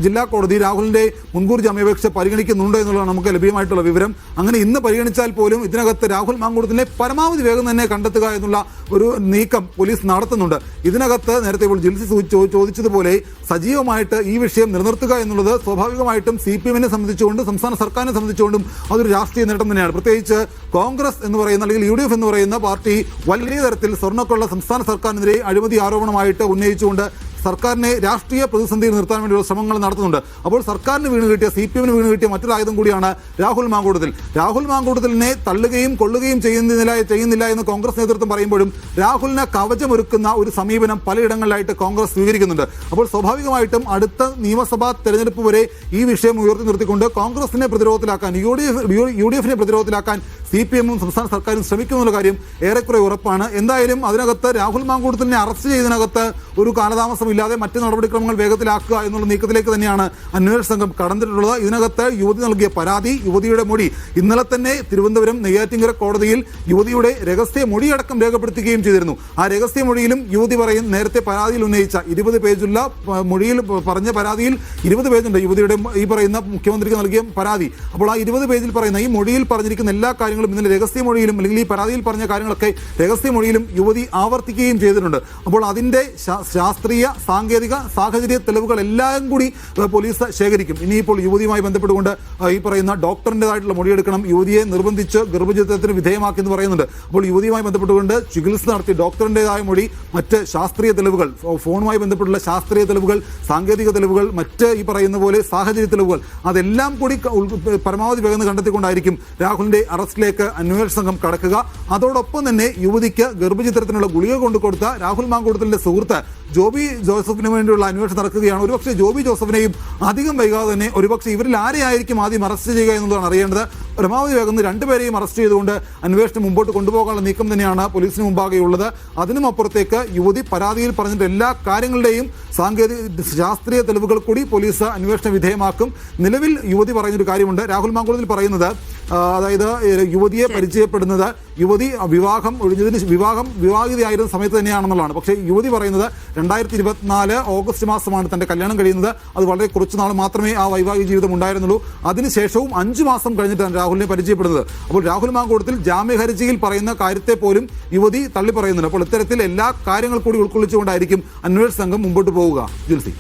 ജില്ലാ കോടതി രാഹുലിന്റെ മുൻകൂർ ജാമ്യാപേക്ഷ പരിഗണിക്കുന്നുണ്ട് എന്നുള്ളതാണ് നമുക്ക് ലഭ്യമായിട്ടുള്ള വിവരം. അങ്ങനെ ഇന്ന് പരിഗണിച്ചാൽ പോലും ഇതിനകത്ത് രാഹുൽ മാങ്കൂട്ടത്തിനെ പരമാവധി വേഗം തന്നെ കണ്ടെത്തുക എന്നുള്ള ഒരു നീക്കം പോലീസ് നടത്തുന്നുണ്ട്. ഇതിനകത്ത് നേരത്തെ ഇപ്പോൾ ജിൽസി ചോദിച്ചതുപോലെ സജീവമായിട്ട് ഈ വിഷയം നിലനിർത്തുക എന്നുള്ളത് സ്വാഭാവികമായിട്ടും CPM-നെ സംബന്ധിച്ചുകൊണ്ടും സംസ്ഥാന സർക്കാരിനെ സംബന്ധിച്ചുകൊണ്ടും അതൊരു രാഷ്ട്രീയ നേട്ടം തന്നെയാണ്. പ്രത്യേകിച്ച് കോൺഗ്രസ് എന്ന് പറയുന്ന അല്ലെങ്കിൽ UDF എന്ന് പറയുന്ന പാർട്ടി വലിയ തരത്തിൽ സ്വർണ്ണക്കൊള്ള സംസ്ഥാന സർക്കാരിനെതിരെ അഴിമതി ആരോപണമായിട്ട് ഉന്നയിച്ചുകൊണ്ട് സർക്കാരിനെ രാഷ്ട്രീയ പ്രതിസന്ധിയിൽ നിർത്താൻ വേണ്ടിയുള്ള ശ്രമങ്ങൾ നടത്തുന്നുണ്ട്. അപ്പോൾ സർക്കാരിന് വീണ് കിട്ടിയ CPM-ന് വീണ് കിട്ടിയ മറ്റൊരു ആയുധം കൂടിയാണ് രാഹുൽ മാങ്കൂട്ടത്തിലിനെ തള്ളുകയും കൊള്ളുകയും ചെയ്യുന്നില്ല എന്ന് കോൺഗ്രസ് നേതൃത്വം പറയുമ്പോഴും രാഹുലിനെ കവചമൊരുക്കുന്ന ഒരു സമീപനം പലയിടങ്ങളിലായിട്ട് കോൺഗ്രസ് സ്വീകരിക്കുന്നുണ്ട്. അപ്പോൾ സ്വാഭാവികമായിട്ടും അടുത്ത നിയമസഭാ തെരഞ്ഞെടുപ്പ് വരെ ഈ വിഷയം ഉയർത്തി നിർത്തിക്കൊണ്ട് കോൺഗ്രസിനെ പ്രതിരോധത്തിലാക്കാൻ UDF-നെ പ്രതിരോധത്തിലാക്കാൻ CPM-ഉം സംസ്ഥാന സർക്കാരും ശ്രമിക്കുന്നുള്ള കാര്യം ഏറെക്കുറെ ഉറപ്പാണ്. എന്തായാലും അതിനകത്ത് രാഹുൽ മാങ്കൂട്ടത്തിലിനെ അറസ്റ്റ് ചെയ്തതിനകത്ത് ഒരു കാലതാമസമില്ലാതെ മറ്റ് നടപടിക്രമങ്ങൾ വേഗത്തിലാക്കുക എന്നുള്ള നീക്കത്തിലേക്ക് തന്നെയാണ് അന്വേഷണ സംഘം കടന്നിട്ടുള്ളത്. ഇതിനകത്ത് യുവതി നൽകിയ പരാതി, യുവതിയുടെ മൊഴി ഇന്നലെ തന്നെ തിരുവനന്തപുരം നെയ്യാറ്റിൻകര കോടതിയിൽ യുവതിയുടെ രഹസ്യ മൊഴിയടക്കം രേഖപ്പെടുത്തുകയും ചെയ്തിരുന്നു. ആ രഹസ്യ മൊഴിയിലും യുവതി നേരത്തെ പരാതിയിൽ ഉന്നയിച്ച 20 പേജുള്ള മൊഴിയിൽ പറഞ്ഞ പരാതിയിൽ 20 പേജുണ്ട് യുവതിയുടെ ഈ പറയുന്ന മുഖ്യമന്ത്രിക്ക് നൽകിയ പരാതി. അപ്പോൾ ആ 20 പേജിൽ പറയുന്ന ഈ മൊഴിയിൽ പറഞ്ഞിരിക്കുന്ന എല്ലാ കാര്യങ്ങളും ഇന്നലെ രഹസ്യമൊഴിയിലും അല്ലെങ്കിൽ ഈ പരാതിയിൽ പറഞ്ഞ കാര്യങ്ങളൊക്കെ രഹസ്യമൊഴിയിലും യുവതി ആവർത്തിക്കുകയും ചെയ്തിട്ടുണ്ട്. അപ്പോൾ അതിന്റെ ശാസ്ത്രീയ സാങ്കേതിക സാഹചര്യ തെളിവുകൾ എല്ലാം കൂടി പോലീസ് ശേഖരിക്കും. ഇനിയിപ്പോൾ യുവതിയുമായി ബന്ധപ്പെട്ടുകൊണ്ട് ഈ പറയുന്ന ഡോക്ടറിൻ്റെതായിട്ടുള്ള മൊഴിയെടുക്കണം, യുവതിയെ നിർബന്ധിച്ച് ഗർഭചിത്രത്തിന് വിധേയമാക്കി എന്ന് പറയുന്നുണ്ട്. അപ്പോൾ യുവതിയുമായി ബന്ധപ്പെട്ടുകൊണ്ട് ചികിത്സ നടത്തി ഡോക്ടറിൻ്റെതായ മൊഴി, മറ്റ് ശാസ്ത്രീയ തെളിവുകൾ, ഫോണുമായി ബന്ധപ്പെട്ടുള്ള ശാസ്ത്രീയ തെളിവുകൾ, സാങ്കേതിക തെളിവുകൾ, മറ്റ് ഈ പറയുന്ന പോലെ സാഹചര്യ തെളിവുകൾ അതെല്ലാം കൂടി പരമാവധി വേഗം കണ്ടെത്തിക്കൊണ്ടായിരിക്കും രാഹുലിന്റെ അറസ്റ്റിലേക്ക് അന്വേഷണ സംഘം കടക്കുക. അതോടൊപ്പം തന്നെ യുവതിക്ക് ഗർഭചിത്രത്തിനുള്ള ഗുളിക കൊണ്ടുകൊടുത്ത രാഹുൽ മാങ്കൂട്ടത്തിന്റെ സുഹൃത്ത് ജോബി ജോസഫിന് വേണ്ടിയുള്ള അന്വേഷണം നടക്കുകയാണ്. ഒരുപക്ഷെ ജോബി ജോസഫിനെയും അധികം വൈകാതെ തന്നെ ഒരുപക്ഷെ ഇവരിൽ ആരെയായിരിക്കും ആദ്യം അറസ്റ്റ് ചെയ്യുക എന്നുള്ളതാണ് അറിയേണ്ടത്. പരമാവധി വേഗം രണ്ടുപേരെയും അറസ്റ്റ് ചെയ്തുകൊണ്ട് അന്വേഷണം മുമ്പോട്ട് കൊണ്ടുപോകാനുള്ള നീക്കം തന്നെയാണ് പോലീസിന് മുമ്പാകെയുള്ളത്. അതിനും അപ്പുറത്തേക്ക് യുവതി പരാതിയിൽ പറഞ്ഞിട്ട് എല്ലാ കാര്യങ്ങളുടെയും ശാസ്ത്രീയ തെളിവുകൾ കൂടി പോലീസ് അന്വേഷണ വിധേയമാക്കും. നിലവിൽ യുവതി പറയുന്നൊരു കാര്യമുണ്ട്. രാഹുൽ മാങ്കൂട്ടത്തിൽ പറയുന്നത്, അതായത് യുവതിയെ പരിചയപ്പെടുന്നത് യുവതി വിവാഹിതയായിരുന്ന സമയത്ത് തന്നെയാണെന്നുള്ളതാണ്. പക്ഷേ യുവതി പറയുന്നത് 2024 ഓഗസ്റ്റ് മാസമാണ് തന്റെ കല്യാണം കഴിയുന്നത്. അത് വളരെ കുറച്ചു നാൾ മാത്രമേ ആ വൈവാഹിക ജീവിതം ഉണ്ടായിരുന്നുള്ളൂ. അതിനുശേഷവും 5 മാസം കഴിഞ്ഞിട്ടാണ് രാഹുലിനെ പരിചയപ്പെടുന്നത്. അപ്പോൾ രാഹുൽ മാങ്കൂട്ടത്തിൽ ജാമ്യഹർജിയിൽ പറയുന്ന കാര്യത്തെ പോലും യുവതി തള്ളി പറയുന്നുണ്ട്. അപ്പോൾ ഇത്തരത്തിൽ എല്ലാ കാര്യങ്ങൾ കൂടി ഉൾക്കൊള്ളിച്ചുകൊണ്ടായിരിക്കും അന്വേഷണ സംഘം മുമ്പോട്ട് പോവുക. ജിൽസി.